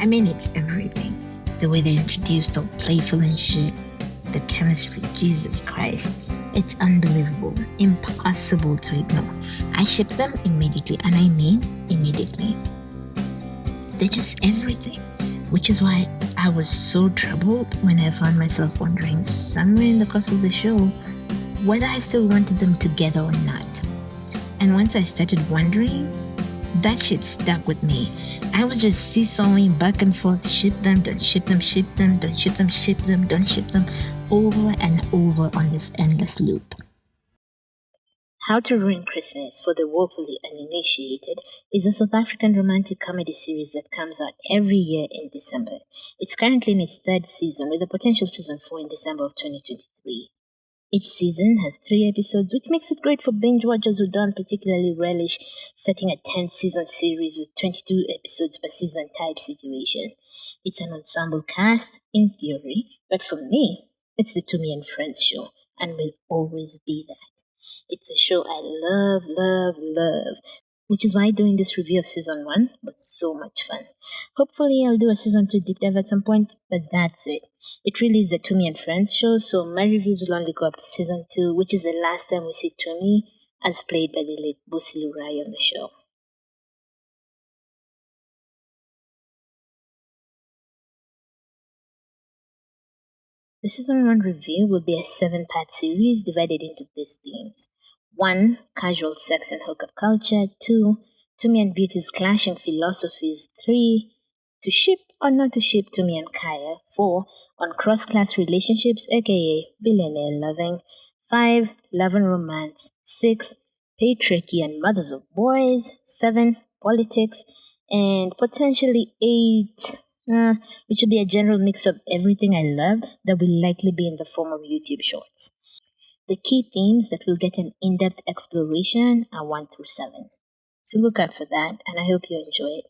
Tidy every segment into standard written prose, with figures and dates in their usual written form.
I mean, it's everything. The way they introduced all playful and shit. The chemistry, Jesus Christ. It's unbelievable. Impossible to ignore. I ship them immediately, and I mean immediately. They're just everything. Which is why I was so troubled when I found myself wondering somewhere in the course of the show whether I still wanted them together or not. And once I started wondering, that shit stuck with me. I was just seesawing back and forth, ship them, don't ship them, ship them, don't ship them, ship them, don't ship them, over and over on this endless loop. How to Ruin Christmas for the Woefully Uninitiated is a South African romantic comedy series that comes out every year in December. It's currently in its third season with a potential season 4 in December of 2023. Each season has 3 episodes, which makes it great for binge watchers who don't particularly relish setting a 10-season series with 22 episodes per season type situation. It's an ensemble cast, in theory, but for me, it's the To Me and Friends show, and will always be that. It's a show I love, love, love, which is why doing this review of season 1 was so much fun. Hopefully I'll do a season 2 deep dive at some point, but that's it. It really is the To Me and Friends show, so my reviews will only go up to season 2, which is the last time we see To Me as played by the late Busi Lurai on the show. The season 1 review will be a 7-part series divided into these themes. 1. Casual sex and hookup culture. 2. To Me and Beauty's clashing philosophies. 3. To ship or not to ship To Me and Kaya. 4. On cross-class relationships, aka billionaire loving. 5. Love and romance. 6. Patriarchy and mothers of boys. 7. Politics. And potentially 8. Which will be a general mix of everything I love that will likely be in the form of YouTube shorts. The key themes that will get an in-depth exploration are 1 through 7. So look out for that, and I hope you enjoy it.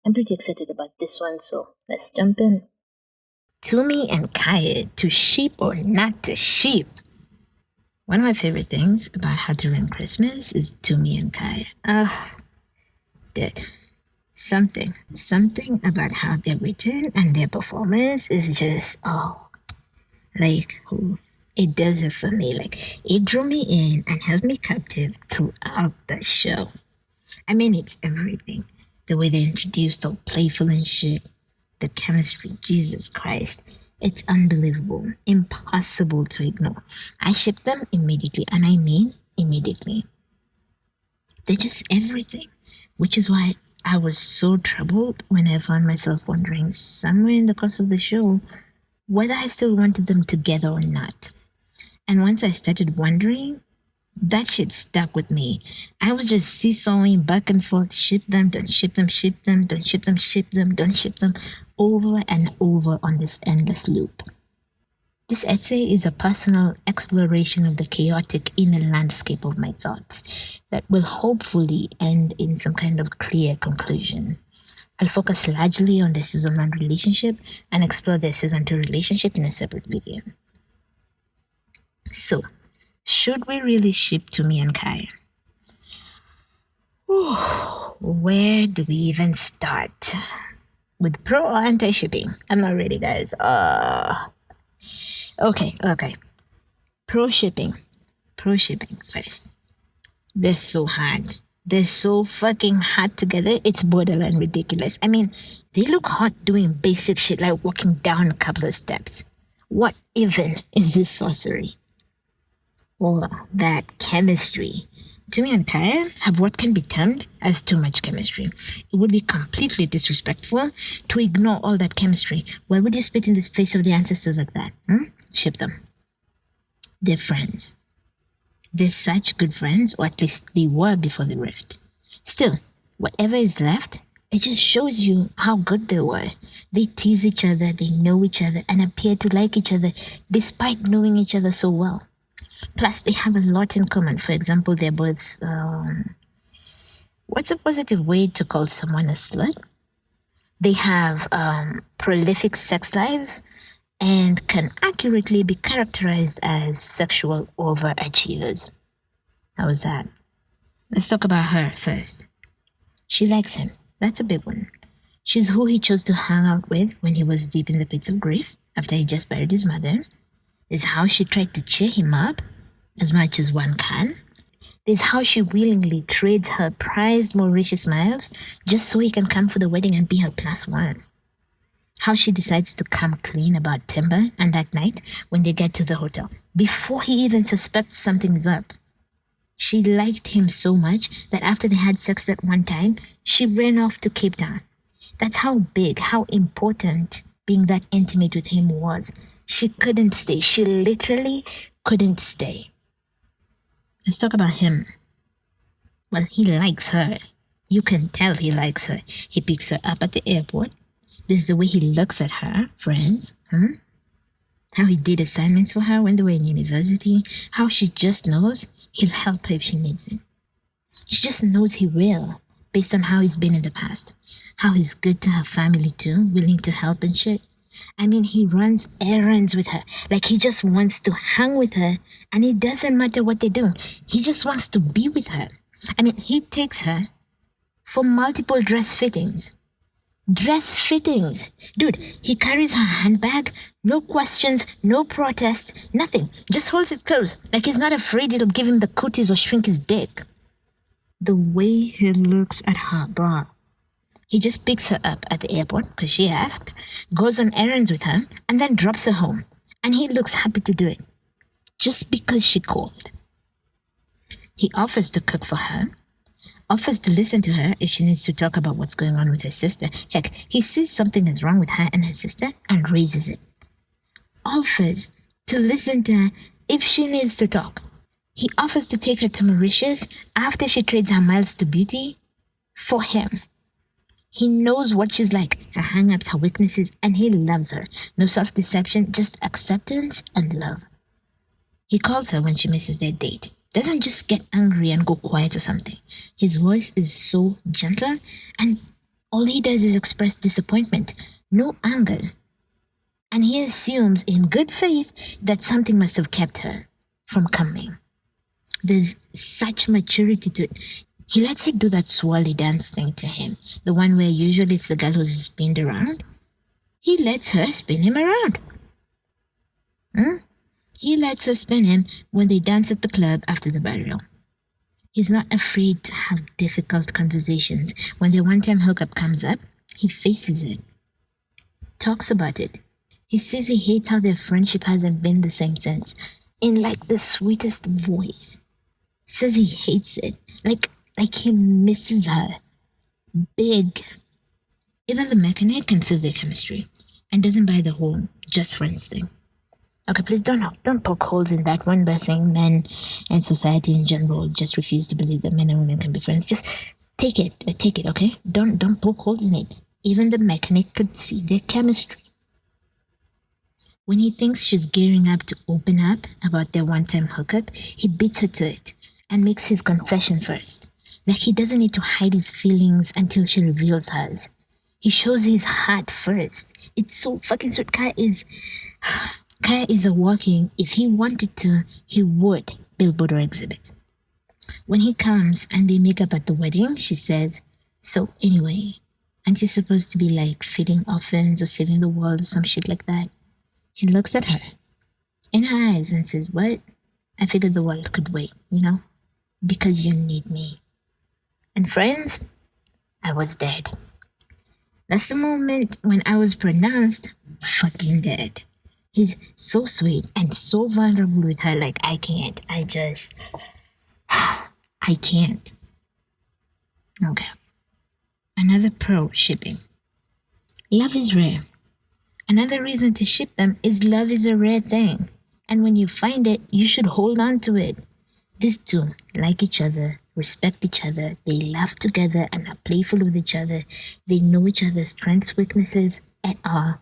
I'm pretty excited about this one, so let's jump in. To Me and Kaya, to sheep or not to sheep. One of my favorite things about How to Ruin Christmas is To Me and Kaya. Dude. Something about how they're written and their performance is just, it does it for me. Like, it drew me in and held me captive throughout the show. I mean, it's everything. The way they introduced all playful and shit. The chemistry, Jesus Christ. It's unbelievable. Impossible to ignore. I ship them immediately, and I mean immediately. They're just everything. Which is why I was so troubled when I found myself wondering somewhere in the course of the show whether I still wanted them together or not. And once I started wondering, that shit stuck with me. I was just seesawing back and forth, ship them, don't ship them, ship them, don't ship them, ship them, don't ship them, over and over on this endless loop. This essay is a personal exploration of the chaotic inner landscape of my thoughts that will hopefully end in some kind of clear conclusion. I'll focus largely on the season 1 relationship and explore the season 2 relationship in a separate video. So, should we really ship To Me and Kaya? Where do we even start? With pro or anti-shipping? I'm not ready, guys. Okay. Pro shipping first. They're so hard. They're so fucking hot together. It's borderline ridiculous. I mean, they look hot doing basic shit like walking down a couple of steps. What even is this sorcery? Or that chemistry. To Me and Kaya have what can be termed as too much chemistry. It would be completely disrespectful to ignore all that chemistry. Why would you spit in the face of the ancestors like that? Ship them. They're friends. They're such good friends, or at least they were before the rift. Still, whatever is left, it just shows you how good they were. They tease each other, they know each other, and appear to like each other despite knowing each other so well. Plus, they have a lot in common. For example, they're both, what's a positive way to call someone a slut? They have prolific sex lives and can accurately be characterized as sexual overachievers. How was that? Let's talk about her first. She likes him. That's a big one. She's who he chose to hang out with when he was deep in the pits of grief after he just buried his mother. Is how she tried to cheer him up as much as one can. Is how she willingly trades her prized Mauritius miles just so he can come for the wedding and be her plus one. How she decides to come clean about Timber and that night when they get to the hotel, before he even suspects something is up. She liked him so much that after they had sex that one time, she ran off to Cape Town. That's how big, how important being that intimate with him was. She couldn't stay. She literally couldn't stay. Let's talk about him. Well, he likes her. You can tell he likes her. He picks her up at the airport. This is the way he looks at her, friends. How he did assignments for her when they were in university. How she just knows he'll help her if she needs it. She just knows he will, based on how he's been in the past. How he's good to her family too, willing to help and shit. I mean, he runs errands with her. Like, he just wants to hang with her, and it doesn't matter what they do. He just wants to be with her. I mean, he takes her for multiple dress fittings. Dress fittings. Dude, he carries her handbag, no questions, no protests, nothing. Just holds it close, like he's not afraid it'll give him the cooties or shrink his dick. The way he looks at her, bruh. He just picks her up at the airport because she asked, goes on errands with her, and then drops her home. And he looks happy to do it. Just because she called. He offers to cook for her, offers to listen to her if she needs to talk about what's going on with her sister. Heck, he sees something is wrong with her and her sister and raises it. Offers to listen to her if she needs to talk. He offers to take her to Mauritius after she trades her miles to beauty for him. He knows what she's like, her hang-ups, her weaknesses, and he loves her. No self-deception, just acceptance and love. He calls her when she misses their date. Doesn't just get angry and go quiet or something. His voice is so gentle, and all he does is express disappointment, no anger. And he assumes in good faith that something must have kept her from coming. There's such maturity to it. He lets her do that swirly dance thing to him, the one where usually it's the girl who's spinned around. He lets her spin him around. He lets her spin him when they dance at the club after the burial. He's not afraid to have difficult conversations. When their one-time hookup comes up, he faces it, talks about it. He says he hates how their friendship hasn't been the same since, in like the sweetest voice. Says he hates it, like he misses her. Big. Even the mechanic can feel their chemistry and doesn't buy the whole just friends thing. Okay, please don't poke holes in that one by saying men and society in general just refuse to believe that men and women can be friends. Just take it, okay? Don't poke holes in it. Even the mechanic could see their chemistry. When he thinks she's gearing up to open up about their one-time hookup, he beats her to it and makes his confession first. Like he doesn't need to hide his feelings until she reveals hers. He shows his heart first. It's so fucking sweet. Kaya is a walking, if he wanted to, he would billboard or exhibit. When he comes and they make up at the wedding, she says, so anyway, aren't you supposed to be like feeding orphans or saving the world or some shit like that? He looks at her in her eyes and says, what? I figured the world could wait, because you need me. And friends, I was dead. That's the moment when I was pronounced fucking dead. He's so sweet and so vulnerable with her, like I can't. I can't. Okay. Another pro shipping. Love is rare. Another reason to ship them is love is a rare thing. And when you find it, you should hold on to it. These two like each other, respect each other, they laugh together and are playful with each other. They know each other's strengths, weaknesses, and all.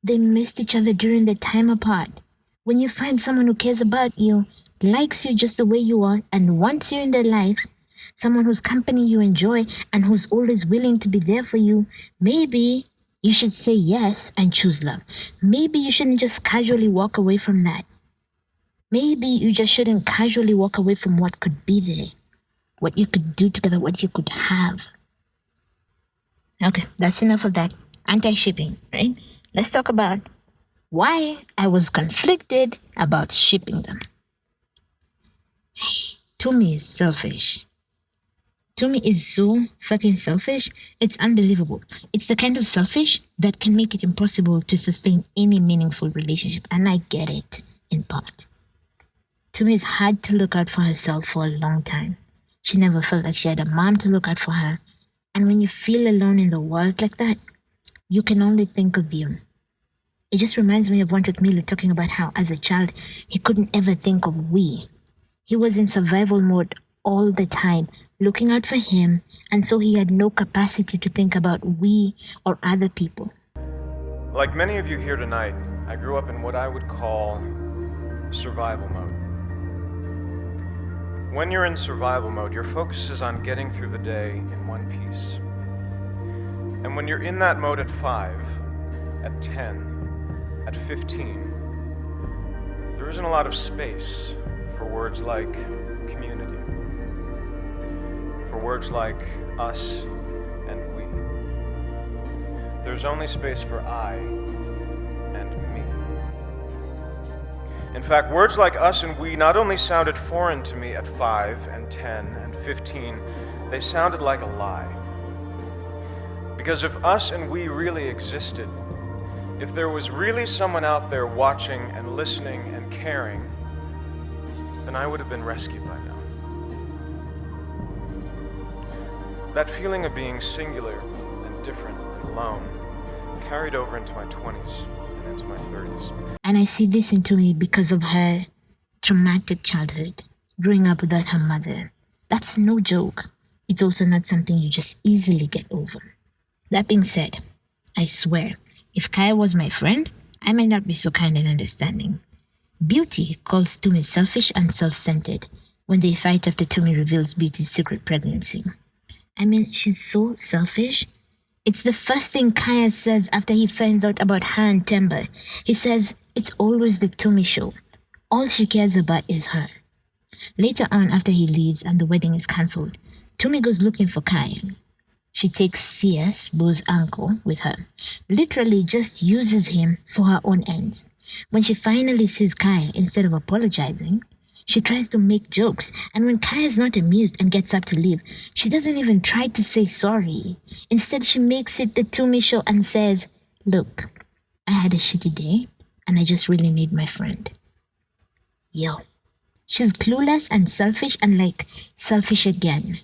They missed each other during their time apart. When you find someone who cares about you, likes you just the way you are, and wants you in their life, someone whose company you enjoy and who's always willing to be there for you, maybe you should say yes and choose love. Maybe you shouldn't just casually walk away from that. Maybe you just shouldn't casually walk away from what could be there, what you could do together, what you could have. Okay, that's enough of that anti-shipping, right? Let's talk about why I was conflicted about shipping them. Tumi is selfish. Tumi is so fucking selfish, it's unbelievable. It's the kind of selfish that can make it impossible to sustain any meaningful relationship, and I get it in part. Tumi has had to look out for herself for a long time. She never felt like she had a mom to look out for her. And when you feel alone in the world like that, you can only think of you. It just reminds me of Wanted Miller talking about how, as a child, he couldn't ever think of we. He was in survival mode all the time, looking out for him, and so he had no capacity to think about we or other people. Like many of you here tonight, I grew up in what I would call survival mode. When you're in survival mode, your focus is on getting through the day in one piece. And when you're in that mode at 5, at 10, at 15, there isn't a lot of space for words like community, for words like us and we. There's only space for I and me. In fact, words like us and we not only sounded foreign to me at 5 and 10 and 15, they sounded like a lie. Because if us and we really existed, if there was really someone out there watching and listening and caring, then I would have been rescued by now. That feeling of being singular and different and alone carried over into my 20s and into my 30s. And I see this in Tumi because of her traumatic childhood, growing up without her mother. That's no joke. It's also not something you just easily get over. That being said, I swear, if Kaya was my friend, I might not be so kind and understanding. Beauty calls Tumi selfish and self-centered when they fight after Tumi reveals Beauty's secret pregnancy. I mean, she's so selfish. It's the first thing Kaya says after he finds out about her and Temba. He says, it's always the Tumi show. All she cares about is her. Later on, after he leaves and the wedding is cancelled, Tumi goes looking for Kaya. She takes CS, Boo's uncle, with her. Literally just uses him for her own ends. When she finally sees Kaya, instead of apologizing, she tries to make jokes, and when Kaya is not amused and gets up to leave, she doesn't even try to say sorry. Instead, she makes it the Tumi show and says, look, I had a shitty day, and I just really need my friend. Yo. She's clueless and selfish and selfish again.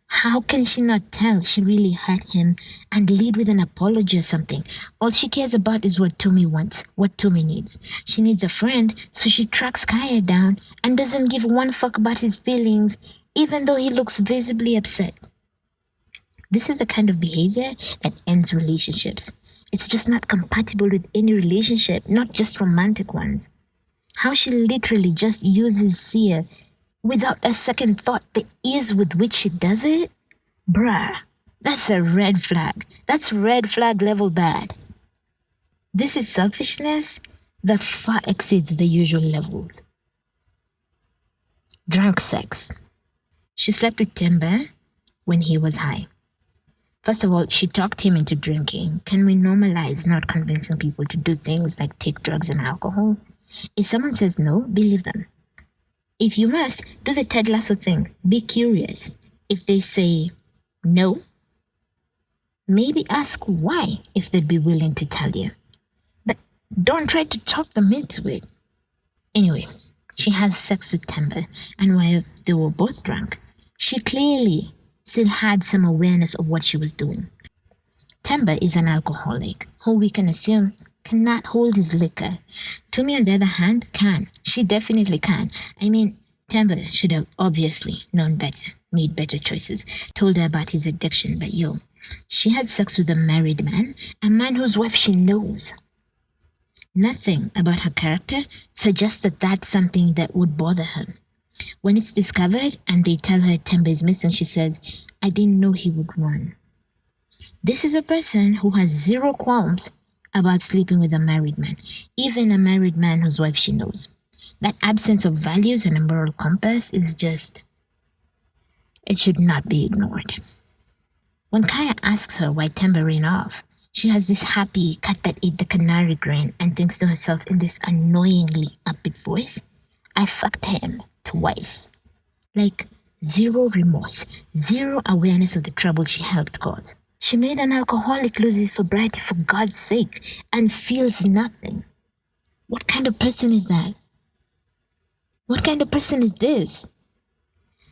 How can she not tell she really hurt him and lead with an apology or something? All she cares about is what Tumi wants, what Tumi needs. She needs a friend, so she tracks Kaya down and doesn't give one fuck about his feelings, even though he looks visibly upset. This is the kind of behavior that ends relationships. It's just not compatible with any relationship, not just romantic ones. How she literally just uses Sia without a second thought, the ease with which she does it? Bruh, that's a red flag. That's red flag level bad. This is selfishness that far exceeds the usual levels. Drunk sex. She slept with Temba when he was high. First of all, she talked him into drinking. Can we normalize not convincing people to do things like take drugs and alcohol? If someone says no, believe them. If you must, do the Ted Lasso thing. Be curious. If they say no, maybe ask why if they'd be willing to tell you. But don't try to talk them into it. Anyway, she has sex with Temba, and while they were both drunk, she clearly still had some awareness of what she was doing. Temba is an alcoholic, who we can assume cannot hold his liquor. Tumi, on the other hand, can. She definitely can. I mean, Temba should have obviously known better, made better choices, told her about his addiction, but yo, she had sex with a married man, a man whose wife she knows. Nothing about her character suggests that that's something that would bother her. When it's discovered and they tell her Temba is missing, she says, I didn't know he would run. This is a person who has zero qualms about sleeping with a married man, even a married man whose wife she knows. That absence of values and a moral compass is just, it should not be ignored. When Kaya asks her why Temba ran off, she has this happy cat that ate the canary grain and thinks to herself in this annoyingly upbeat voice, I fucked him twice. Like, zero remorse, zero awareness of the trouble she helped cause. She made an alcoholic lose his sobriety for God's sake and feels nothing. What kind of person is that? What kind of person is this?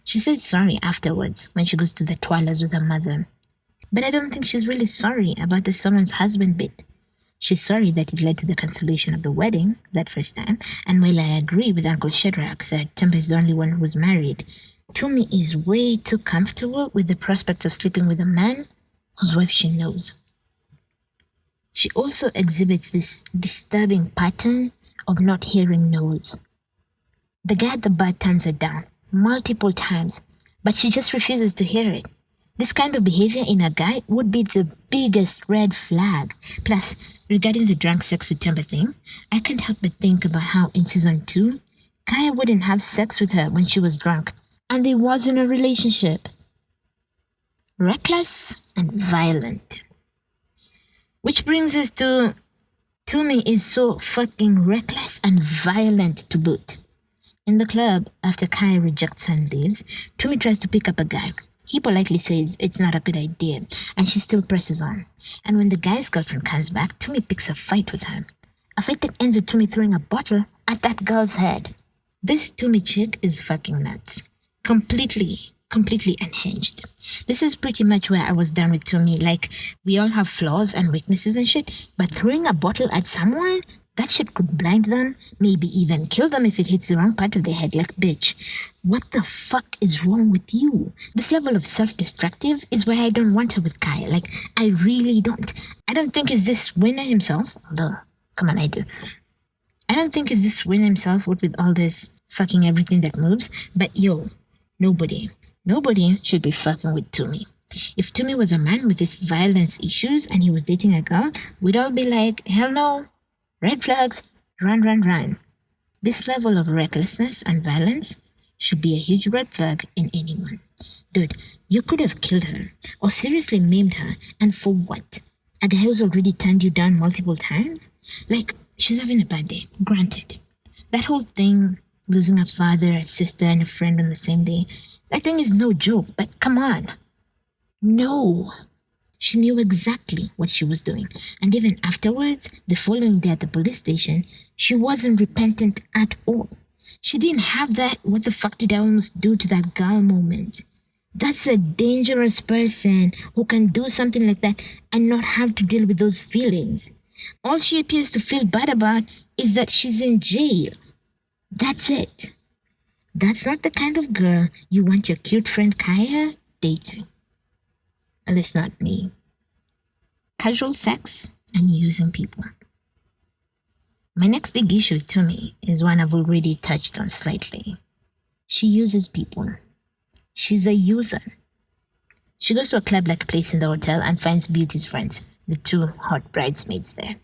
She says sorry afterwards when she goes to the Twalas with her mother. But I don't think she's really sorry about the someone's husband bit. She's sorry that it led to the cancellation of the wedding that first time, and while I agree with Uncle Shadrach that Temba is the only one who's married, Tumi is way too comfortable with the prospect of sleeping with a man whose wife she knows. She also exhibits this disturbing pattern of not hearing no's. The guy at the bar turns her down multiple times, but she just refuses to hear it. This kind of behavior in a guy would be the biggest red flag. Plus, regarding the drunk sex with Temba thing, I can't help but think about how in season 2, Kaya wouldn't have sex with her when she was drunk, and they was in a relationship. Reckless and violent. Which brings us to Tumi is so fucking reckless and violent to boot. In the club, after Kaya rejects her and leaves, Tumi tries to pick up a guy. He politely says it's not a good idea, and she still presses on. And when the guy's girlfriend comes back, Tumi picks a fight with her. A fight that ends with Tumi throwing a bottle at that girl's head. This Tumi chick is fucking nuts. Completely unhinged. This is pretty much where I was done with Tumi. Like, we all have flaws and weaknesses and shit, but throwing a bottle at someone, that shit could blind them, maybe even kill them if it hits the wrong part of their head. Like, bitch, what the fuck is wrong with you? This level of self-destructive is why I don't want her with Kaya. Like, I really don't. I don't think it's this winner himself. Although, come on, I do. I don't think it's this winner himself what with all this fucking everything that moves. But yo, nobody should be fucking with Tumi. If Tumi was a man with his violence issues and he was dating a girl, we'd all be like, hell no. Red flags, run. This level of recklessness and violence should be a huge red flag in anyone. Dude, you could have killed her or seriously maimed her, and for what? A guy who's already turned you down multiple times? Like, she's having a bad day, granted. That whole thing, losing a father, a sister, and a friend on the same day, that thing is no joke, but come on. No. She knew exactly what she was doing, and even afterwards, the following day at the police station, she wasn't repentant at all. She didn't have that "what the fuck did I almost do to that girl" moment. That's a dangerous person who can do something like that and not have to deal with those feelings. All she appears to feel bad about is that she's in jail. That's it. That's not the kind of girl you want your cute friend Kaya dating. At least not me. Casual sex and using people. My next big issue to me is one I've already touched on slightly. She uses people. She's a user. She goes to a club like a place in the hotel and finds Beauty's friends, the two hot bridesmaids there.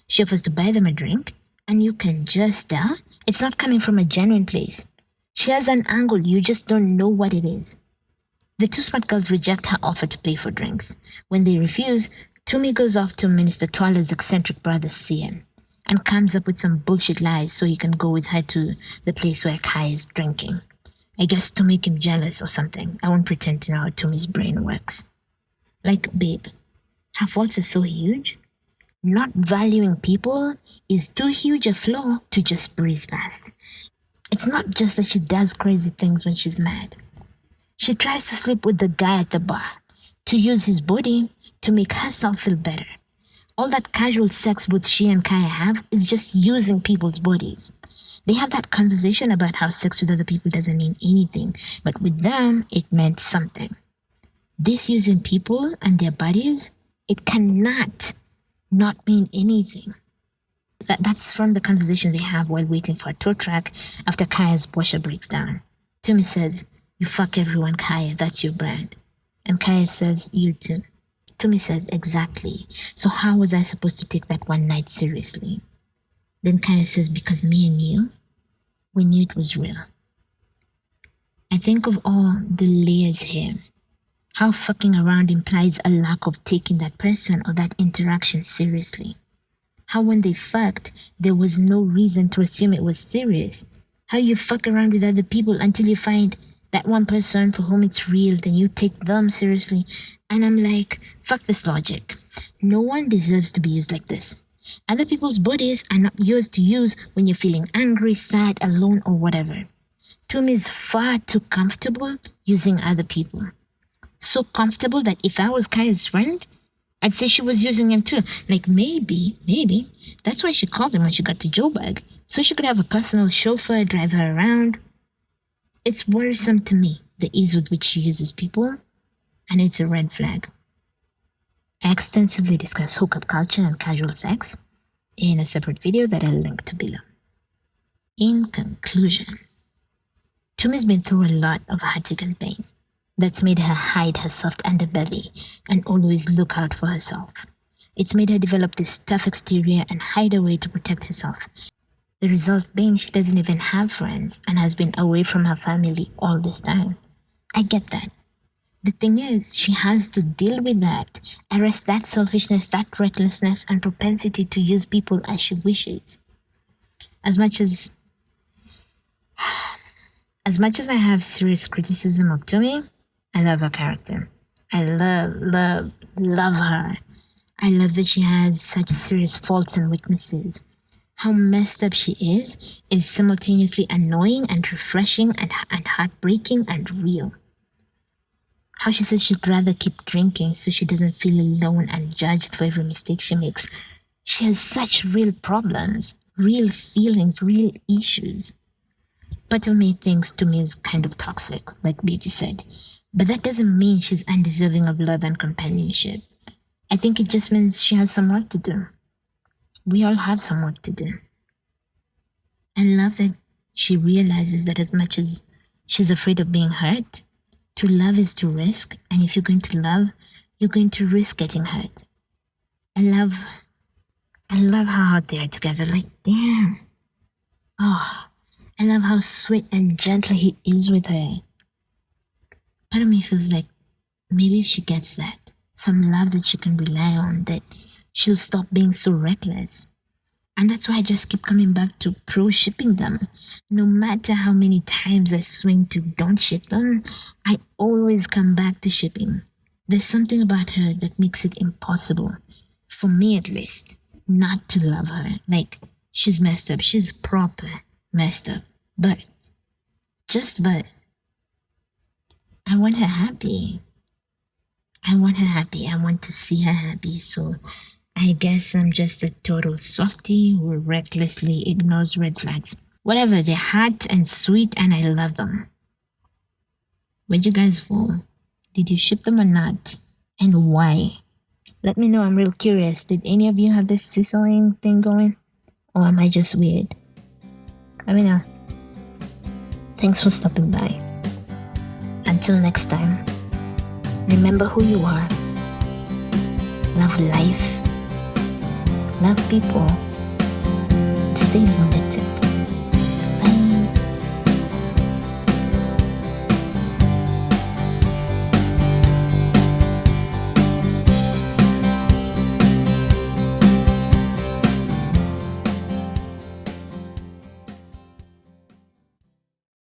She offers to buy them a drink, and you can just tell it's not coming from a genuine place. She has an angle, you just don't know what it is. The two smart girls reject her offer to pay for drinks. When they refuse, Tumi goes off to Minister Twala's eccentric brother Sian and comes up with some bullshit lies so he can go with her to the place where Kai is drinking. I guess to make him jealous or something. I won't pretend to know how Tumi's brain works. Like, babe, her faults are so huge. Not valuing people is too huge a flaw to just breeze past. It's not just that she does crazy things when she's mad. She tries to sleep with the guy at the bar, to use his body to make herself feel better. All that casual sex both she and Kaya have is just using people's bodies. They have that conversation about how sex with other people doesn't mean anything, but with them, it meant something. This using people and their bodies, it cannot not mean anything. That's from the conversation they have while waiting for a tow truck after Kaya's Porsche breaks down. Tumi says, "You fuck everyone, Kaya, that's your brand." And Kaya says, "You too." Tumi says, "Exactly. So how was I supposed to take that one night seriously?" Then Kaya says, "Because me and you, we knew it was real." I think of all the layers here. How fucking around implies a lack of taking that person or that interaction seriously. How when they fucked, there was no reason to assume it was serious. How you fuck around with other people until you find that one person for whom it's real, then you take them seriously. And I'm like, fuck this logic. No one deserves to be used like this. Other people's bodies are not yours to use when you're feeling angry, sad, alone, or whatever. Toomey is far too comfortable using other people. So comfortable that if I was Kaya's friend, I'd say she was using him too. Like maybe, that's why she called him when she got to Joburg, so she could have a personal chauffeur drive her around. It's worrisome to me, the ease with which she uses people, and it's a red flag. I extensively discuss hookup culture and casual sex in a separate video that I'll link to below. In conclusion, Toomey's been through a lot of heartache and pain. That's made her hide her soft underbelly and always look out for herself. It's made her develop this tough exterior and hide away to protect herself. The result being she doesn't even have friends and has been away from her family all this time. I get that. The thing is, she has to deal with that, arrest that selfishness, that recklessness, and propensity to use people as she wishes. As much as I have serious criticism of Toomey, I love her character. I love her. I love that she has such serious faults and weaknesses. How messed up she is simultaneously annoying and refreshing and heartbreaking and real. How she says she'd rather keep drinking so she doesn't feel alone and judged for every mistake she makes. She has such real problems, real feelings, real issues. Part of me thinks Toomey is kind of toxic, like Beauty said. But that doesn't mean she's undeserving of love and companionship. I think it just means she has some work to do. We all have some work to do. I love that she realizes that as much as she's afraid of being hurt, to love is to risk, and if you're going to love, you're going to risk getting hurt. I love how hot they are together, like damn. Oh, I love how sweet and gentle he is with her. Part of me feels like maybe if she gets that, some love that she can rely on, that she'll stop being so reckless. And that's why I just keep coming back to pro-shipping them. No matter how many times I swing to don't ship them, I always come back to shipping. There's something about her that makes it impossible, for me at least, not to love her. Like, she's messed up. She's proper messed up. But I want her happy. I want to see her happy. So I guess I'm just a total softie who recklessly ignores red flags. Whatever, they're hot and sweet and I love them. Where'd you guys fall? Did you ship them or not? And why? Let me know, I'm real curious. Did any of you have this seesawing thing going? Or am I just weird? Let me know. Thanks for stopping by. Until next time, remember who you are. Love life. Love people. And stay lonely.